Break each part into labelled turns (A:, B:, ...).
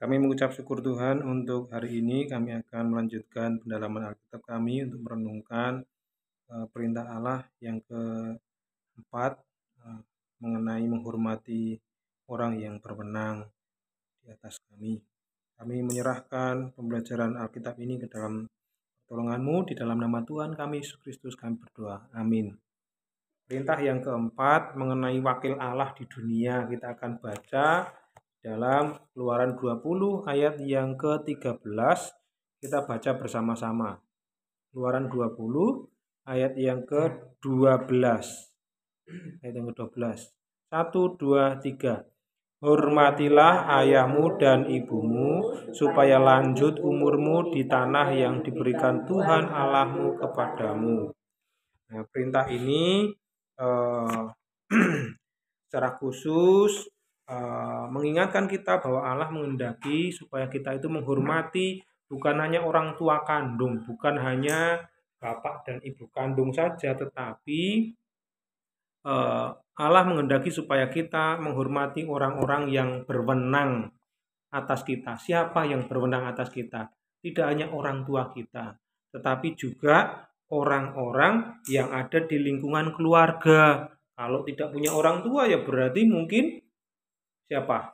A: Kami mengucap syukur Tuhan untuk hari ini. Kami akan melanjutkan pendalaman Alkitab kami untuk merenungkan perintah Allah yang keempat mengenai menghormati orang yang berwenang di atas kami. Kami menyerahkan pembelajaran Alkitab ini ke dalam pertolongan-Mu. Di dalam nama Tuhan kami Yesus Kristus kami berdoa. Amin. Perintah yang keempat mengenai wakil Allah di dunia. Kita akan baca dalam Keluaran 20 ayat yang ke-13. Kita baca bersama-sama. Keluaran 20 ayat yang ke-12. Ayat yang ke-12. 1, 2, 3. Hormatilah ayahmu dan ibumu, supaya lanjut umurmu di tanah yang diberikan Tuhan Allahmu kepadamu. Nah, perintah ini secara khusus mengingatkan kita bahwa Allah menghendaki supaya kita itu menghormati bukan hanya orang tua kandung, bukan hanya bapak dan ibu kandung saja, tetapi Allah menghendaki supaya kita menghormati orang-orang yang berwenang atas kita. Siapa yang berwenang atas kita? Tidak hanya orang tua kita, tetapi juga orang-orang yang ada di lingkungan keluarga. Kalau tidak punya orang tua ya berarti mungkin siapa?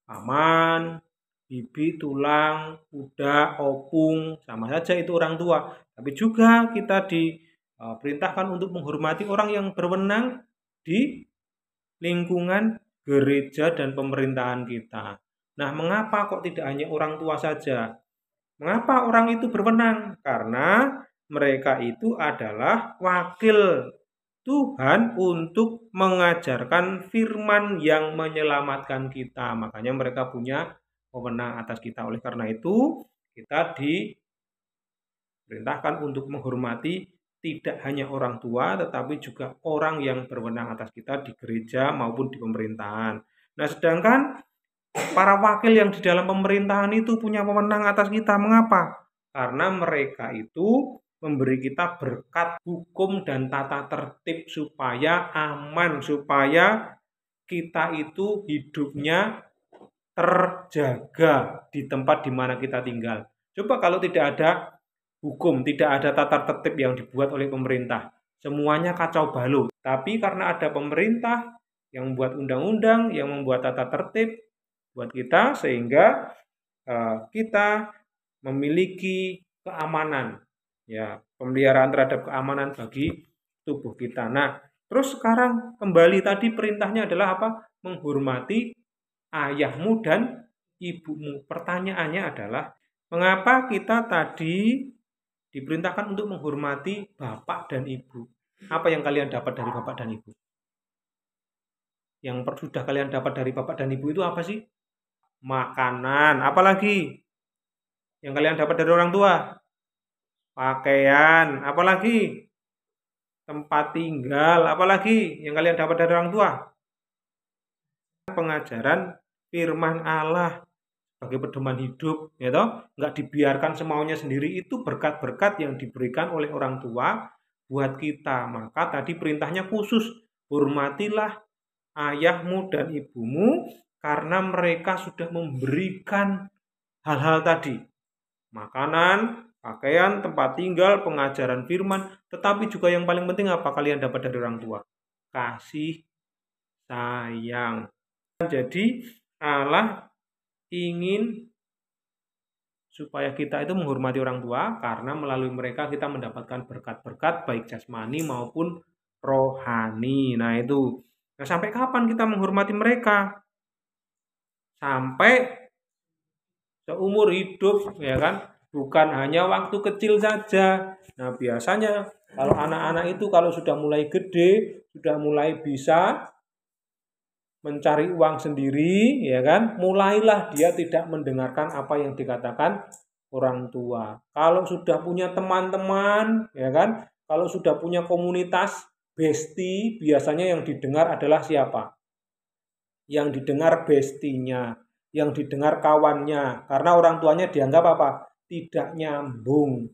A: Paman, bibi, tulang, kuda, opung, sama saja itu orang tua. Tapi juga kita diperintahkan untuk menghormati orang yang berwenang di lingkungan gereja dan pemerintahan kita. Nah, mengapa kok tidak hanya orang tua saja? Mengapa orang itu berwenang? Karena mereka itu adalah wakil Tuhan untuk mengajarkan firman yang menyelamatkan kita. Makanya mereka punya wewenang atas kita. Oleh karena itu, kita diperintahkan untuk menghormati tidak hanya orang tua, tetapi juga orang yang berwenang atas kita di gereja maupun di pemerintahan. Nah, sedangkan para wakil yang di dalam pemerintahan itu punya wewenang atas kita. Mengapa? Karena mereka itu memberi kita berkat hukum dan tata tertib supaya aman, supaya kita itu hidupnya terjaga di tempat di mana kita tinggal. Coba kalau tidak ada hukum, tidak ada tata tertib yang dibuat oleh pemerintah, semuanya kacau balau. Tapi karena ada pemerintah yang membuat undang-undang, yang membuat tata tertib buat kita, sehingga kita memiliki keamanan, ya, pemeliharaan terhadap keamanan bagi tubuh kita. Nah, terus sekarang kembali tadi perintahnya adalah apa? Menghormati ayahmu dan ibumu. Pertanyaannya adalah, mengapa kita tadi diperintahkan untuk menghormati bapak dan ibu? Apa yang kalian dapat dari bapak dan ibu? Yang sudah kalian dapat dari bapak dan ibu itu apa sih? Makanan. Apalagi yang kalian dapat dari orang tua? Pakaian. Apalagi? Tempat tinggal. Apalagi yang kalian dapat dari orang tua? Pengajaran firman Allah sebagai pedoman hidup, ya toh? Nggak dibiarkan semaunya sendiri. Itu berkat-berkat yang diberikan oleh orang tua buat kita. Maka tadi perintahnya khusus, hormatilah ayahmu dan ibumu karena mereka sudah memberikan hal-hal tadi. Makanan, pakaian, tempat tinggal, pengajaran firman, tetapi juga yang paling penting apa kalian dapat dari orang tua? Kasih sayang. Jadi Allah ingin supaya kita itu menghormati orang tua karena melalui mereka kita mendapatkan berkat-berkat baik jasmani maupun rohani. Nah itu. Nah, sampai kapan kita menghormati mereka? Sampai seumur hidup, ya kan? Bukan hanya waktu kecil saja. Nah, biasanya kalau anak-anak itu kalau sudah mulai gede, sudah mulai bisa mencari uang sendiri, ya kan? Mulailah dia tidak mendengarkan apa yang dikatakan orang tua. Kalau sudah punya teman-teman, ya kan? Kalau sudah punya komunitas bestie, biasanya yang didengar adalah siapa? Yang didengar bestinya, yang didengar kawannya, karena orang tuanya dianggap apa? Tidak nyambung.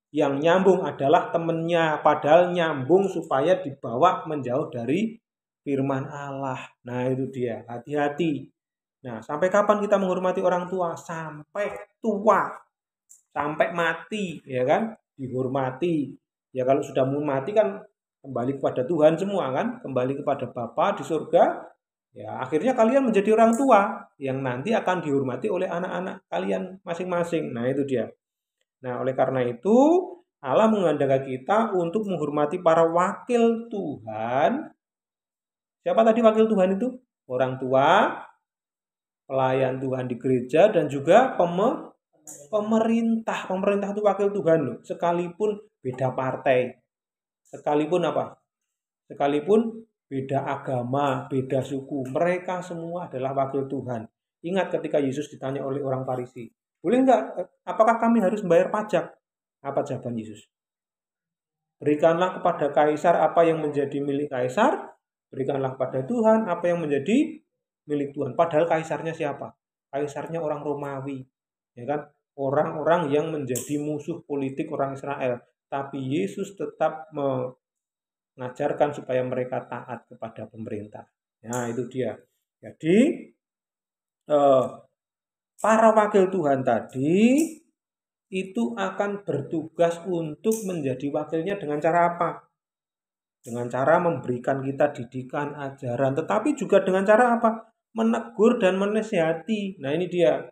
A: Yang nyambung adalah temennya, padahal nyambung supaya dibawa menjauh dari firman Allah. Nah itu dia, hati-hati. Nah, sampai kapan kita menghormati orang tua? Sampai tua, sampai mati, ya kan? Dihormati. Ya kalau sudah mau mati kan kembali kepada Tuhan semua kan, kembali kepada Bapa di surga. Ya, akhirnya kalian menjadi orang tua yang nanti akan dihormati oleh anak-anak kalian masing-masing. Nah, itu dia. Nah, oleh karena itu Allah mengandalkan kita untuk menghormati para wakil Tuhan. Siapa tadi wakil Tuhan itu? Orang tua, pelayan Tuhan di gereja, dan juga pemerintah. Pemerintah itu wakil Tuhan loh. Sekalipun beda partai. Sekalipun apa? Sekalipun beda agama, beda suku. Mereka semua adalah wakil Tuhan. Ingat ketika Yesus ditanya oleh orang Farisi. Boleh enggak? Apakah kami harus membayar pajak? Apa jawaban Yesus? Berikanlah kepada kaisar apa yang menjadi milik kaisar, berikanlah kepada Tuhan apa yang menjadi milik Tuhan. Padahal kaisarnya siapa? Kaisarnya orang Romawi, ya kan? Orang-orang yang menjadi musuh politik orang Israel. Tapi Yesus tetap mengajarkan supaya mereka taat kepada pemerintah. Nah, itu dia. Jadi para wakil Tuhan tadi itu akan bertugas untuk menjadi wakilnya dengan cara apa? Dengan cara memberikan kita didikan, ajaran, tetapi juga dengan cara apa? Menegur dan menasihati. Nah, ini dia.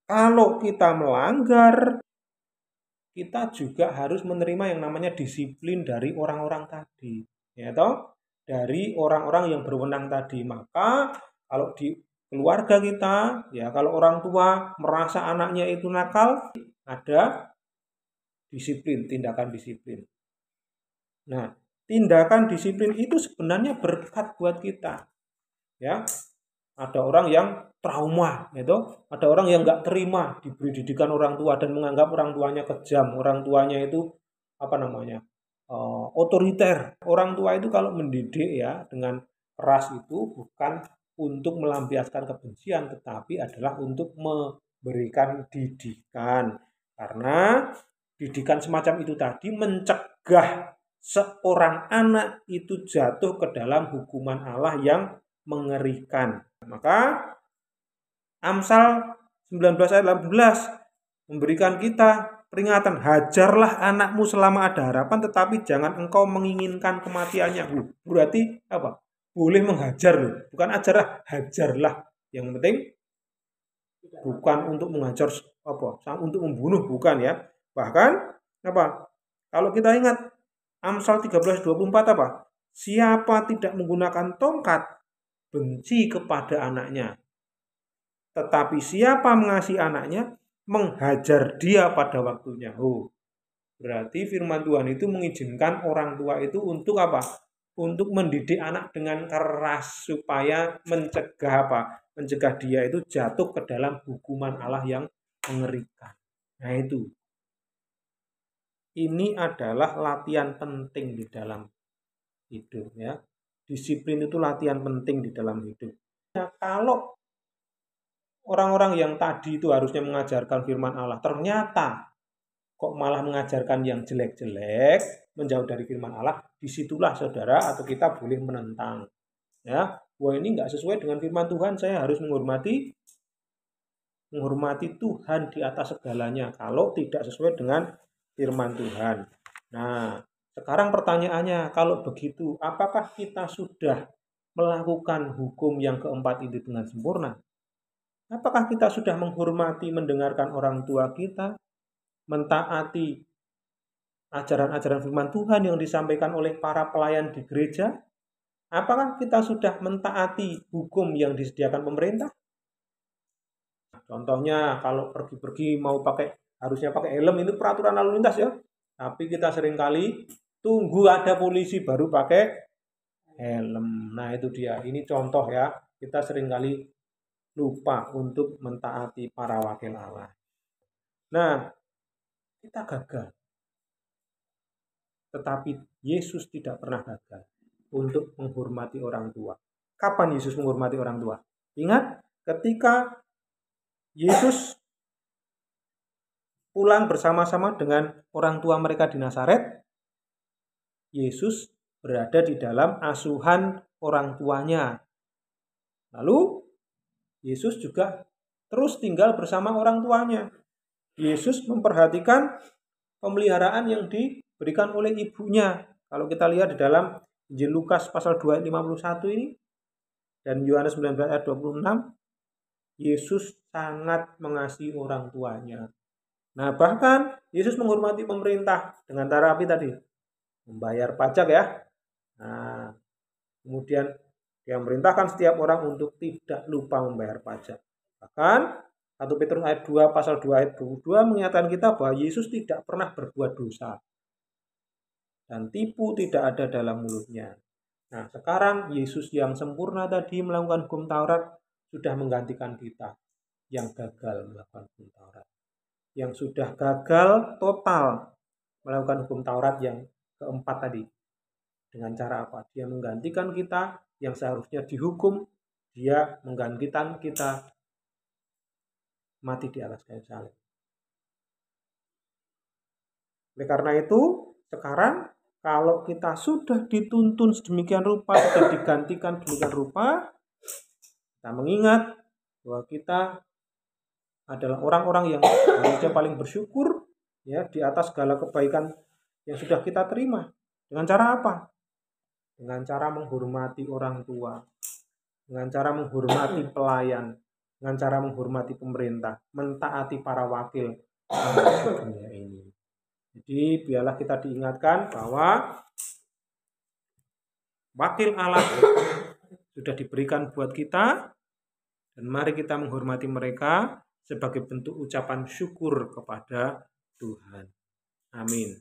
A: Kalau kita melanggar, kita juga harus menerima yang namanya disiplin dari orang-orang tadi, ya toh? Dari orang-orang yang berwenang tadi. Maka kalau di keluarga kita, ya kalau orang tua merasa anaknya itu nakal, ada disiplin, tindakan disiplin. Nah, tindakan disiplin itu sebenarnya berkat buat kita. Ya, ada orang yang trauma, gitu. Ada orang yang nggak terima diberi didikan orang tua dan menganggap orang tuanya kejam, orang tuanya itu apa namanya otoriter. Orang tua itu kalau mendidik ya dengan keras itu bukan untuk melampiaskan kebencian, tetapi adalah untuk memberikan didikan. Karena didikan semacam itu tadi mencegah seorang anak itu jatuh ke dalam hukuman Allah yang mengerikan. Maka Amsal 19 ayat 18 memberikan kita peringatan, hajarlah anakmu selama ada harapan, tetapi jangan engkau menginginkan kematiannya. Berarti apa? Boleh menghajar loh, bukan ajarlah, hajarlah. Yang penting bukan untuk menghajar apa, untuk membunuh bukan ya. Bahkan apa? Kalau kita ingat Amsal 13:24 apa? Siapa tidak menggunakan tongkat benci kepada anaknya. Tetapi siapa mengasihi anaknya, menghajar dia pada waktunya. Berarti firman Tuhan itu mengizinkan orang tua itu untuk apa? Untuk mendidik anak dengan keras supaya mencegah apa? Mencegah dia itu jatuh ke dalam hukuman Allah yang mengerikan. Nah, itu. Ini adalah latihan penting di dalam hidup ya. Disiplin itu latihan penting di dalam hidup. Nah, kalau orang-orang yang tadi itu harusnya mengajarkan firman Allah, ternyata kok malah mengajarkan yang jelek-jelek, menjauh dari firman Allah, disitulah saudara atau kita boleh menentang. Ya, wah ini nggak sesuai dengan firman Tuhan, saya harus menghormati Tuhan di atas segalanya. Kalau tidak sesuai dengan firman Tuhan. Nah, sekarang pertanyaannya, kalau begitu, apakah kita sudah melakukan hukum yang keempat itu dengan sempurna? Apakah kita sudah menghormati, mendengarkan orang tua kita, mentaati ajaran-ajaran firman Tuhan yang disampaikan oleh para pelayan di gereja? Apakah kita sudah mentaati hukum yang disediakan pemerintah? Contohnya kalau pergi-pergi mau harusnya pakai helm, itu peraturan lalu lintas ya. Tapi kita seringkali tunggu ada polisi baru pakai helm. Nah, itu dia. Ini contoh ya. Kita seringkali lupa untuk mentaati para wakil Allah. Nah, kita gagal. Tetapi Yesus tidak pernah gagal untuk menghormati orang tua. Kapan Yesus menghormati orang tua? Ingat ketika Yesus pulang bersama-sama dengan orang tua mereka di Nazaret, Yesus berada di dalam asuhan orang tuanya. Lalu Yesus juga terus tinggal bersama orang tuanya. Yesus memperhatikan pemeliharaan yang diberikan oleh ibunya. Kalau kita lihat di dalam Injil Lukas pasal 2 ayat 51 ini dan Yohanes 19 ayat 26, Yesus sangat mengasihi orang tuanya. Nah, bahkan Yesus menghormati pemerintah dengan cara apa tadi? Membayar pajak ya. Nah, kemudian dia memerintahkan setiap orang untuk tidak lupa membayar pajak. Bahkan 1 Petrus ayat 2 pasal 2 ayat 22 menyatakan kita bahwa Yesus tidak pernah berbuat dosa dan tipu tidak ada dalam mulutnya. Nah, sekarang Yesus yang sempurna tadi melakukan hukum Taurat sudah menggantikan kita yang gagal melakukan hukum Taurat. Yang sudah gagal total melakukan hukum Taurat yang keempat tadi. Dengan cara apa? Dia menggantikan kita yang seharusnya dihukum, dia menggantikan kita mati di atas kayu salib. Oleh karena itu, sekarang kalau kita sudah dituntun sedemikian rupa, sudah digantikan sedemikian rupa, kita mengingat bahwa kita adalah orang-orang yang harusnya paling bersyukur ya di atas segala kebaikan yang sudah kita terima. Dengan cara apa? Dengan cara menghormati orang tua, dengan cara menghormati pelayan, dengan cara menghormati pemerintah, mentaati para wakil dunia ini. Jadi biarlah kita diingatkan bahwa wakil Allah sudah diberikan buat kita dan mari kita menghormati mereka sebagai bentuk ucapan syukur kepada Tuhan. Amin.